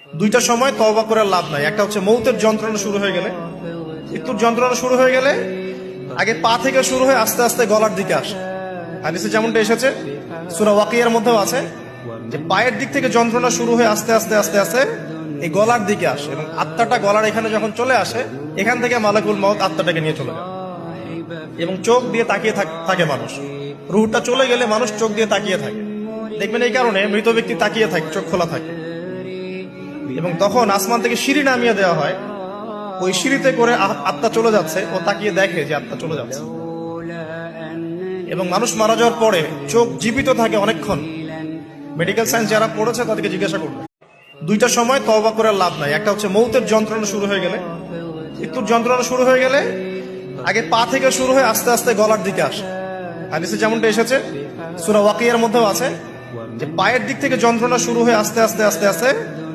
দুইটা সময় তওবা করে লাভ নাই। একটা হচ্ছে মৌতের যন্ত্রণা শুরু হয়ে গেলে, মৃত্যুর যন্ত্রণা শুরু হয়ে গেলে আগে পা থেকে শুরু হয়ে আস্তে আস্তে গলার দিকে আসে। হাদিসে যেমনটা এসেছে, সূরা ওয়াকিয়ার মধ্যেও আছে যে পায়ের দিক থেকে যন্ত্রণা শুরু হয়ে আস্তে আস্তে আস্তে আস্তে এই গলার দিকে আসে, এবং আত্মাটা গলার এখানে যখন চলে আসে, এখান থেকে মালাকুল মউত আত্মাটাকে নিয়ে চলে যায়। এবং চোখ দিয়ে তাকিয়ে থাকে মানুষ। রুহটা চলে গেলে মানুষ চোখ দিয়ে তাকিয়ে থাকে, দেখবেন এই কারণে মৃত ব্যক্তি তাকিয়ে থাকে, চোখ খোলা থাকে। এবং তখন আসমান থেকে সিঁড়ি নামিয়ে দেওয়া হয়, ওই সিঁড়িতে করে আত্মা চলে যাচ্ছে, ও তাকিয়ে দেখে যে আত্মা চলে যাচ্ছে। এবং মানুষ মারা যাওয়ার পরে চোখ জীবিত থাকে অনেকক্ষণ। মেডিকেল সায়েন্স যারা পড়েছে তাদেরকে জিজ্ঞাসা করবে। দুইটা সময় তওবা করে লাভ নাই। একটা হচ্ছে মৌতের যন্ত্রণা শুরু হয়ে গেলে, মৃত্যুর যন্ত্রণা শুরু হয়ে গেলে আগে পা থেকে শুরু হয়ে আস্তে আস্তে গলার দিকে আসে। হাদিসে যেমনটা এসেছে, সূরা ওয়াকিয়ার মধ্যেও আছে যে পায়ের দিক থেকে যন্ত্রণা শুরু হয়ে আস্তে আস্তে আস্তে আস্তে